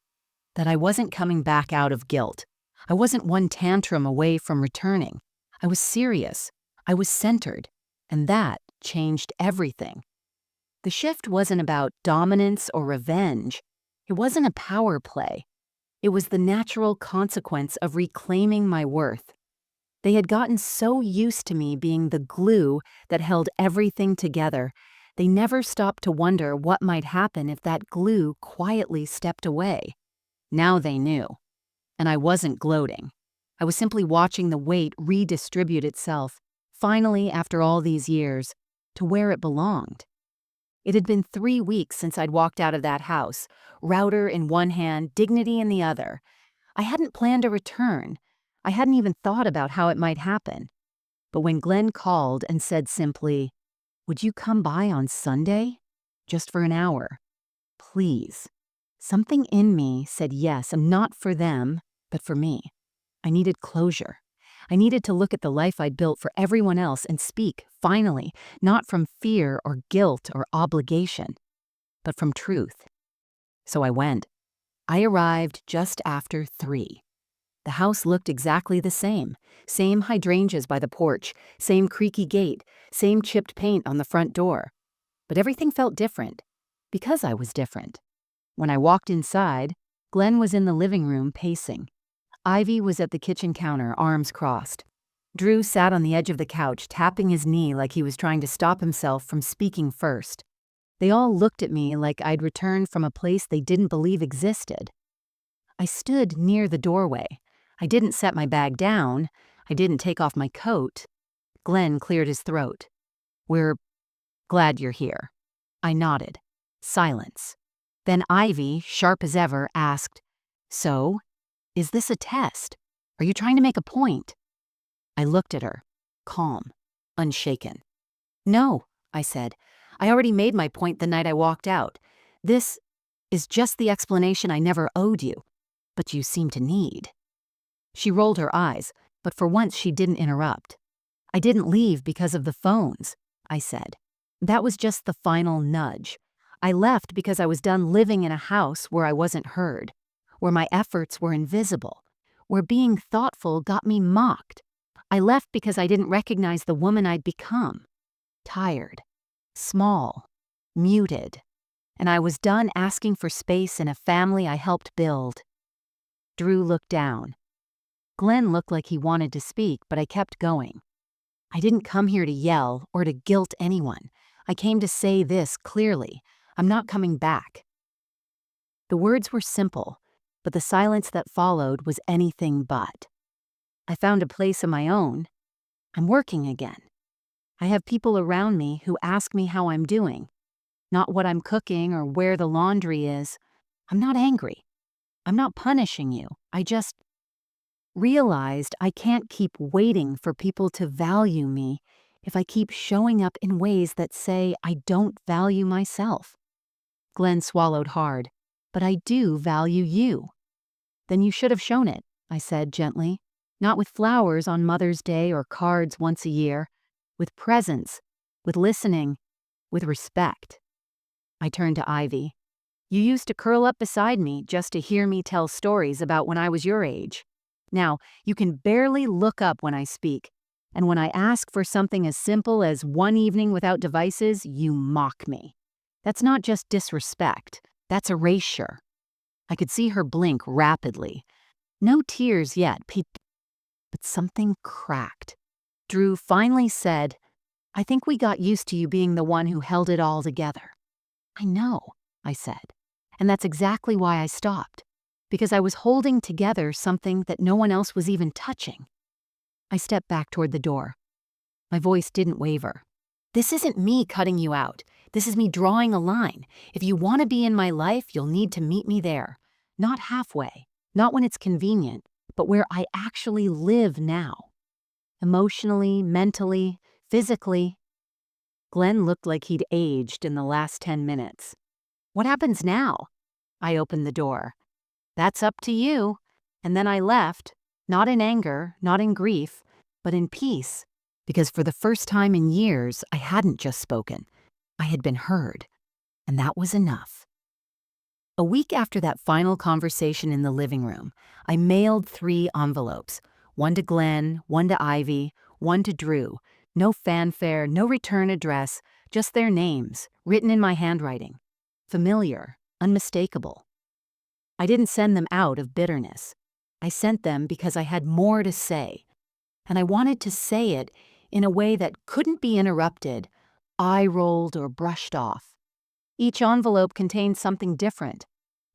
That I wasn't coming back out of guilt. I wasn't one tantrum away from returning. I was serious. I was centered. And that changed everything. The shift wasn't about dominance or revenge. It wasn't a power play. It was the natural consequence of reclaiming my worth. They had gotten so used to me being the glue that held everything together, they never stopped to wonder what might happen if that glue quietly stepped away. Now they knew. And I wasn't gloating. I was simply watching the weight redistribute itself, finally, after all these years, to where it belonged. It had been 3 weeks since I'd walked out of that house, router in one hand, dignity in the other. I hadn't planned a return. I hadn't even thought about how it might happen. But when Glenn called and said simply, "Would you come by on Sunday? Just for an hour? Please." Something in me said yes, and not for them, but for me. I needed closure. I needed to look at the life I'd built for everyone else and speak, finally, not from fear or guilt or obligation, but from truth. So I went. I arrived just after 3. The house looked exactly the same. Same hydrangeas by the porch, same creaky gate, same chipped paint on the front door. But everything felt different, because I was different. When I walked inside, Glenn was in the living room pacing. Ivy was at the kitchen counter, arms crossed. Drew sat on the edge of the couch, tapping his knee like he was trying to stop himself from speaking first. They all looked at me like I'd returned from a place they didn't believe existed. I stood near the doorway. I didn't set my bag down. I didn't take off my coat. Glenn cleared his throat. "We're glad you're here." I nodded. Silence. Then Ivy, sharp as ever, asked, "So, is this a test? Are you trying to make a point?" I looked at her, calm, unshaken. "No," I said. "I already made my point the night I walked out. This is just the explanation I never owed you, but you seem to need." She rolled her eyes, but for once she didn't interrupt. "I didn't leave because of the phones," I said. "That was just the final nudge. I left because I was done living in a house where I wasn't heard, where my efforts were invisible, where being thoughtful got me mocked. I left because I didn't recognize the woman I'd become. Tired, small, muted, and I was done asking for space in a family I helped build." Drew looked down. Glenn looked like he wanted to speak, but I kept going. "I didn't come here to yell or to guilt anyone. I came to say this clearly. I'm not coming back." The words were simple, but the silence that followed was anything but. I found a place of my own. I'm working again. I have people around me who ask me how I'm doing, not what I'm cooking or where the laundry is. I'm not angry. I'm not punishing you. I just realized I can't keep waiting for people to value me if I keep showing up in ways that say I don't value myself. Glenn swallowed hard. "But I do value you." "Then you should have shown it," I said gently. "Not with flowers on Mother's Day or cards once a year. With presence, with listening, with respect." I turned to Ivy. "You used to curl up beside me just to hear me tell stories about when I was your age. Now, you can barely look up when I speak, and when I ask for something as simple as one evening without devices, you mock me. That's not just disrespect, that's erasure." I could see her blink rapidly. No tears yet, but something cracked. Drew finally said, "I think we got used to you being the one who held it all together." "I know," I said, "and that's exactly why I stopped, because I was holding together something that no one else was even touching." I stepped back toward the door. My voice didn't waver. "This isn't me cutting you out. This is me drawing a line. If you want to be in my life, you'll need to meet me there. Not halfway, not when it's convenient, but where I actually live now. Emotionally, mentally, physically." Glenn looked like he'd aged in the last 10 minutes. "What happens now?" I opened the door. "That's up to you." And then I left, not in anger, not in grief, but in peace, because for the first time in years, I hadn't just spoken. I had been heard, and that was enough. A week after that final conversation in the living room, I mailed 3 envelopes, one to Glenn, one to Ivy, one to Drew. No fanfare, no return address, just their names, written in my handwriting. Familiar, unmistakable. I didn't send them out of bitterness. I sent them because I had more to say, and I wanted to say it in a way that couldn't be interrupted, eye-rolled, or brushed off. Each envelope contained something different.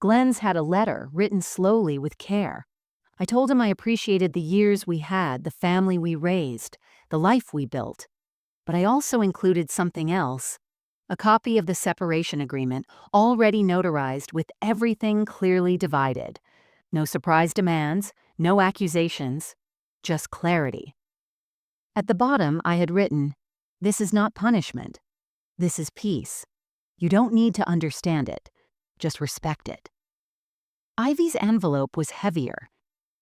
Glenn's had a letter written slowly with care. I told him I appreciated the years we had, the family we raised, the life we built. But I also included something else, a copy of the separation agreement, already notarized with everything clearly divided. No surprise demands, no accusations, just clarity. At the bottom, I had written, "This is not punishment. This is peace. You don't need to understand it. Just respect it." Ivy's envelope was heavier.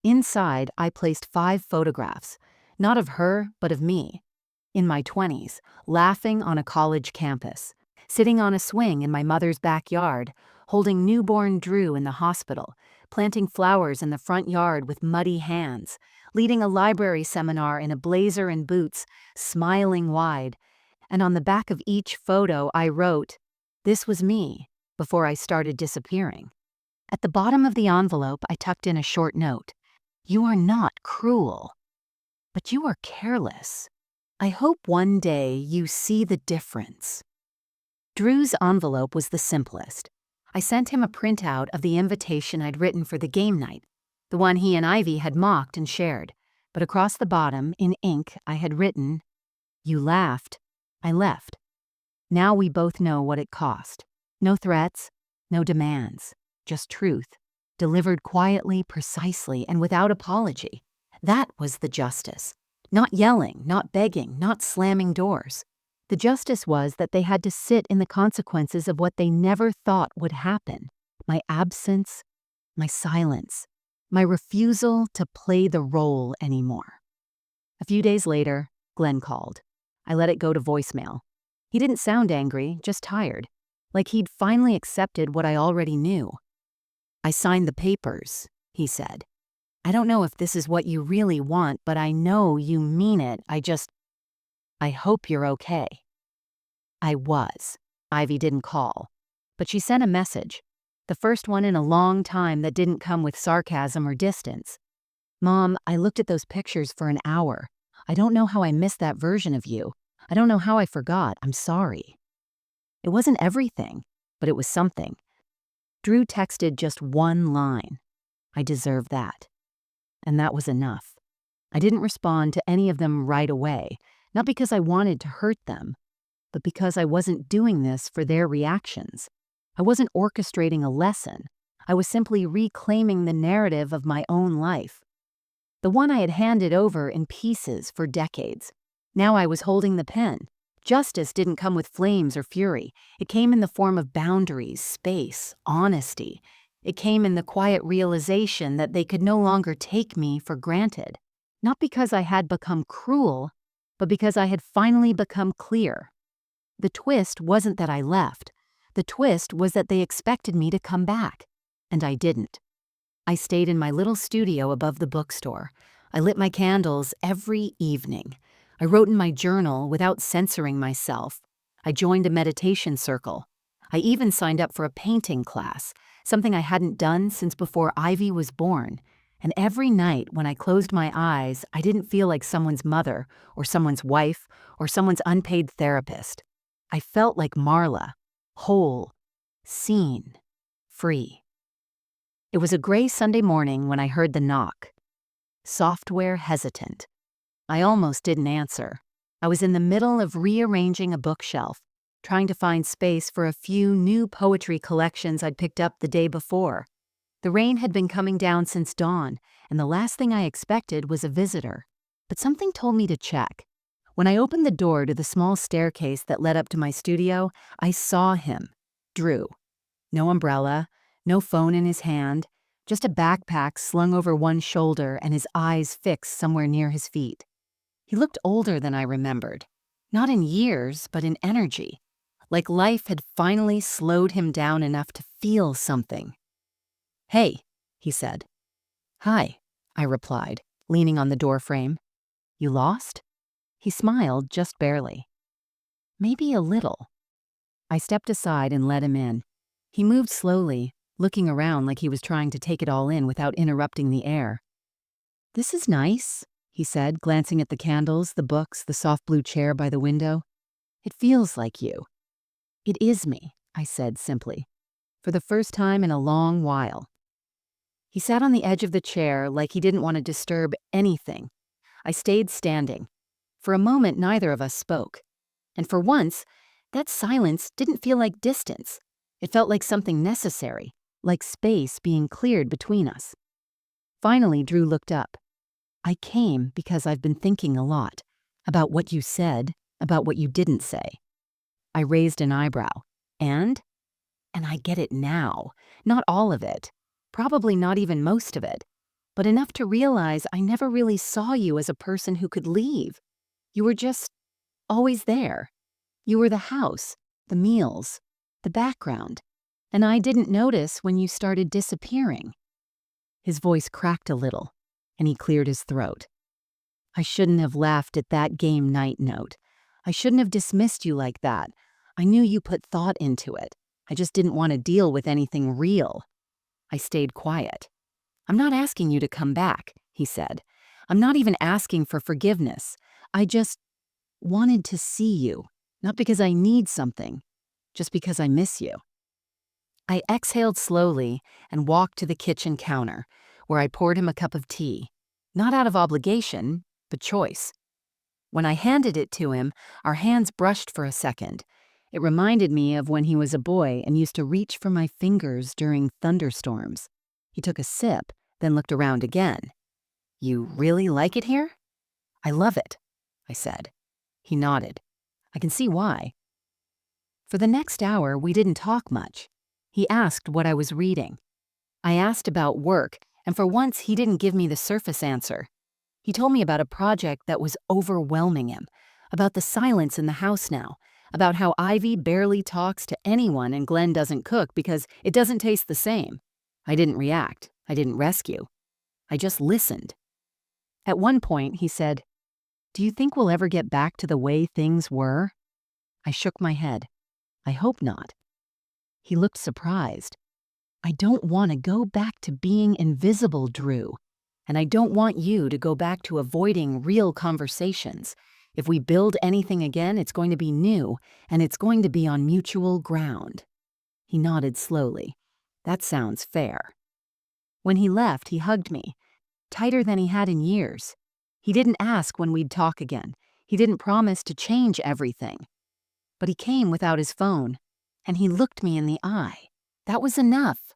Inside, I placed 5 photographs, not of her, but of me. In my 20s, laughing on a college campus, sitting on a swing in my mother's backyard, holding newborn Drew in the hospital, planting flowers in the front yard with muddy hands, leading a library seminar in a blazer and boots, smiling wide. And on the back of each photo, I wrote, "This was me," before I started disappearing. At the bottom of the envelope, I tucked in a short note. "You are not cruel, but you are careless. I hope one day you see the difference." Drew's envelope was the simplest. I sent him a printout of the invitation I'd written for the game night, the one he and Ivy had mocked and shared. But across the bottom, in ink, I had written, "You laughed. I left. Now we both know what it cost. No threats, no demands, just truth, delivered quietly, precisely, and without apology. That was the justice. Not yelling, not begging, not slamming doors. The justice was that they had to sit in the consequences of what they never thought would happen. My absence, my silence, my refusal to play the role anymore. A few days later, Glenn called. I let it go to voicemail. He didn't sound angry, just tired, like he'd finally accepted what I already knew. "I signed the papers," he said. "I don't know if this is what you really want, but I know you mean it. I hope you're okay." I was. Ivy didn't call, but she sent a message, the first one in a long time that didn't come with sarcasm or distance. "Mom, I looked at those pictures for an hour. I don't know how I missed that version of you. I don't know how I forgot. I'm sorry." It wasn't everything, but it was something. Drew texted just one line. "I deserve that." And that was enough. I didn't respond to any of them right away, not because I wanted to hurt them, but because I wasn't doing this for their reactions. I wasn't orchestrating a lesson. I was simply reclaiming the narrative of my own life. The one I had handed over in pieces for decades. Now I was holding the pen. Justice didn't come with flames or fury. It came in the form of boundaries, space, honesty. It came in the quiet realization that they could no longer take me for granted. Not because I had become cruel, but because I had finally become clear. The twist wasn't that I left. The twist was that they expected me to come back, and I didn't. I stayed in my little studio above the bookstore. I lit my candles every evening. I wrote in my journal without censoring myself. I joined a meditation circle. I even signed up for a painting class, something I hadn't done since before Ivy was born. And every night when I closed my eyes, I didn't feel like someone's mother, or someone's wife, or someone's unpaid therapist. I felt like Marla, whole, seen, free. It was a gray Sunday morning when I heard the knock. Software hesitant. I almost didn't answer. I was in the middle of rearranging a bookshelf, trying to find space for a few new poetry collections I'd picked up the day before. The rain had been coming down since dawn, and the last thing I expected was a visitor. But something told me to check. When I opened the door to the small staircase that led up to my studio, I saw him, Drew. No umbrella, no phone in his hand, just a backpack slung over one shoulder and his eyes fixed somewhere near his feet. He looked older than I remembered. Not in years, but in energy. Like life had finally slowed him down enough to feel something. "Hey," he said. "Hi," I replied, leaning on the doorframe. "You lost?" He smiled just barely. "Maybe a little." I stepped aside and let him in. He moved slowly, looking around like he was trying to take it all in without interrupting the air. "This is nice," he said, glancing at the candles, the books, the soft blue chair by the window. "It feels like you." "It is me," I said simply, for the first time in a long while. He sat on the edge of the chair like he didn't want to disturb anything. I stayed standing. For a moment, neither of us spoke. And for once, that silence didn't feel like distance. It felt like something necessary, like space being cleared between us. Finally, Drew looked up. I came because I've been thinking a lot about what you said, about what you didn't say. I raised an eyebrow. And I get it now. Not all of it. Probably not even most of it. But enough to realize I never really saw you as a person who could leave. You were just always there. You were the house, the meals, the background. And I didn't notice when you started disappearing. His voice cracked a little, and he cleared his throat. I shouldn't have laughed at that game night note. I shouldn't have dismissed you like that. I knew you put thought into it. I just didn't want to deal with anything real. I stayed quiet. I'm not asking you to come back, he said. I'm not even asking for forgiveness. I just wanted to see you, not because I need something, just because I miss you. I exhaled slowly and walked to the kitchen counter, where I poured him a cup of tea, not out of obligation, but choice. When I handed it to him, our hands brushed for a second. It reminded me of when he was a boy and used to reach for my fingers during thunderstorms. He took a sip, then looked around again. You really like it here? I love it, I said. He nodded. I can see why. For the next hour, we didn't talk much. He asked what I was reading. I asked about work, and for once he didn't give me the surface answer. He told me about a project that was overwhelming him, about the silence in the house now, about how Ivy barely talks to anyone and Glenn doesn't cook because it doesn't taste the same. I didn't react. I didn't rescue. I just listened. At one point, he said, "Do you think we'll ever get back to the way things were?" I shook my head. I hope not. He looked surprised. I don't want to go back to being invisible, Drew. And I don't want you to go back to avoiding real conversations. If we build anything again, it's going to be new, and it's going to be on mutual ground. He nodded slowly. That sounds fair. When he left, he hugged me, tighter than he had in years. He didn't ask when we'd talk again. He didn't promise to change everything. But he came without his phone, and he looked me in the eye. That was enough.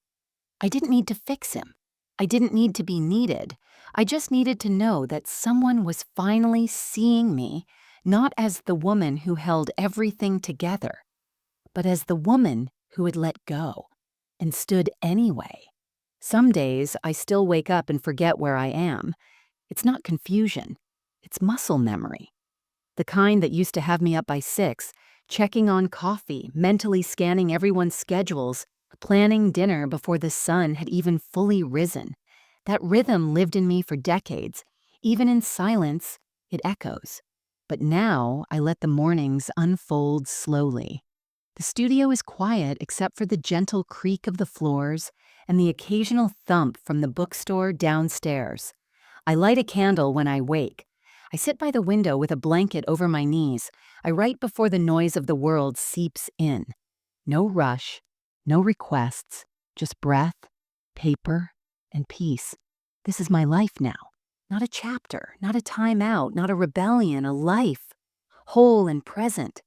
I didn't need to fix him. I didn't need to be needed. I just needed to know that someone was finally seeing me, not as the woman who held everything together, but as the woman who had let go and stood anyway. Some days I still wake up and forget where I am. It's not confusion. It's muscle memory. The kind that used to have me up by 6, checking on coffee, mentally scanning everyone's schedules, planning dinner before the sun had even fully risen. That rhythm lived in me for decades. Even in silence, it echoes. But now I let the mornings unfold slowly. The studio is quiet except for the gentle creak of the floors and the occasional thump from the bookstore downstairs. I light a candle when I wake. I sit by the window with a blanket over my knees. I write before the noise of the world seeps in. No rush, no requests, just breath, paper, and peace. This is my life now. Not a chapter, not a time out, not a rebellion, a life. Whole and present.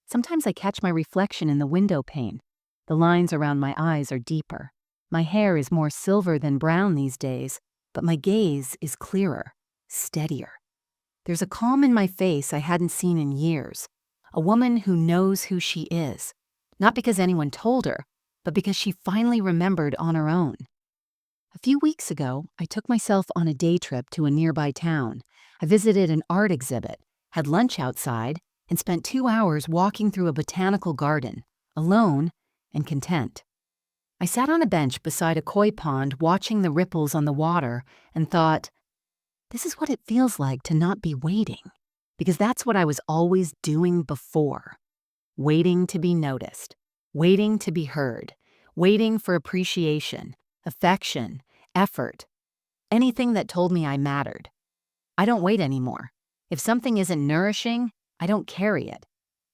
Sometimes I catch my reflection in the window pane. The lines around my eyes are deeper. My hair is more silver than brown these days, but my gaze is clearer, steadier. There's a calm in my face I hadn't seen in years. A woman who knows who she is. Not because anyone told her, but because she finally remembered on her own. A few weeks ago, I took myself on a day trip to a nearby town. I visited an art exhibit, had lunch outside, and spent 2 hours walking through a botanical garden, alone and content. I sat on a bench beside a koi pond watching the ripples on the water and thought, this is what it feels like to not be waiting, because that's what I was always doing before. Waiting to be noticed, waiting to be heard, waiting for appreciation, affection, effort, anything that told me I mattered. I don't wait anymore. If something isn't nourishing, I don't carry it.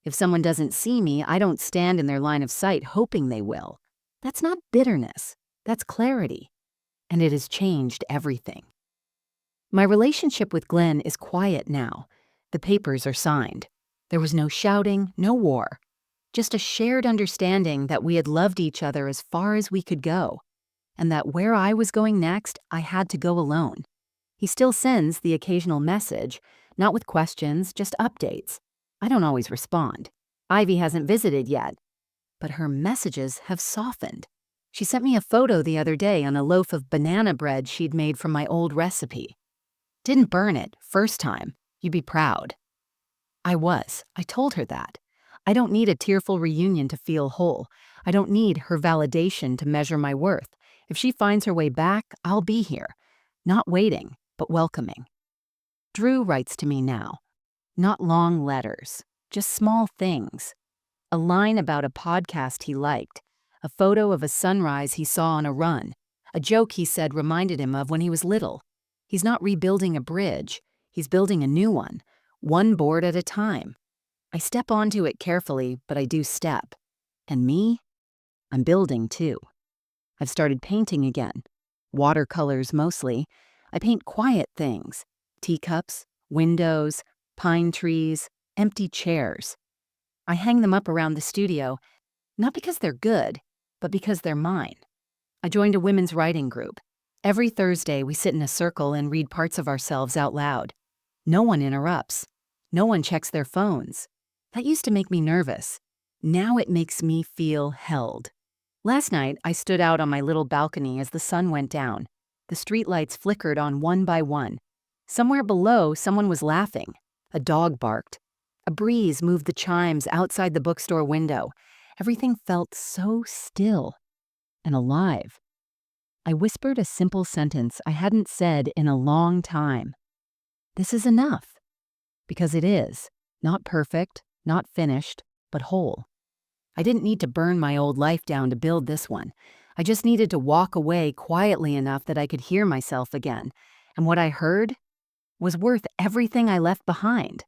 If someone doesn't see me, I don't stand in their line of sight hoping they will. That's not bitterness. That's clarity. and it has changed everything. My relationship with Glenn is quiet now. The papers are signed. There was no shouting, no war. Just a shared understanding that we had loved each other as far as we could go, and that where I was going next, I had to go alone. He still sends the occasional message, not with questions, just updates. I don't always respond. Ivy hasn't visited yet, but her messages have softened. She sent me a photo the other day on a loaf of banana bread she'd made from my old recipe. Didn't burn it, first time. You'd be proud. I was. I told her that. I don't need a tearful reunion to feel whole. I don't need her validation to measure my worth. If she finds her way back, I'll be here. Not waiting, but welcoming. Drew writes to me now. Not long letters, just small things. A line about a podcast he liked, a photo of a sunrise he saw on a run, a joke he said reminded him of when he was little. He's not rebuilding a bridge, he's building a new one board at a time. I step onto it carefully, but I do step. And me? I'm building too. I've started painting again. Watercolors mostly. I paint quiet things. Teacups, windows, pine trees, empty chairs. I hang them up around the studio, not because they're good, but because they're mine. I joined a women's writing group. Every Thursday, we sit in a circle and read parts of ourselves out loud. No one interrupts. No one checks their phones. That used to make me nervous. Now it makes me feel held. Last night, I stood out on my little balcony as the sun went down. The streetlights flickered on one by one. Somewhere below, someone was laughing. A dog barked. A breeze moved the chimes outside the bookstore window. Everything felt so still and alive. I whispered a simple sentence I hadn't said in a long time. This is enough. Because it is. Not perfect, not finished, but whole. I didn't need to burn my old life down to build this one. I just needed to walk away quietly enough that I could hear myself again. And what I heard was worth everything I left behind.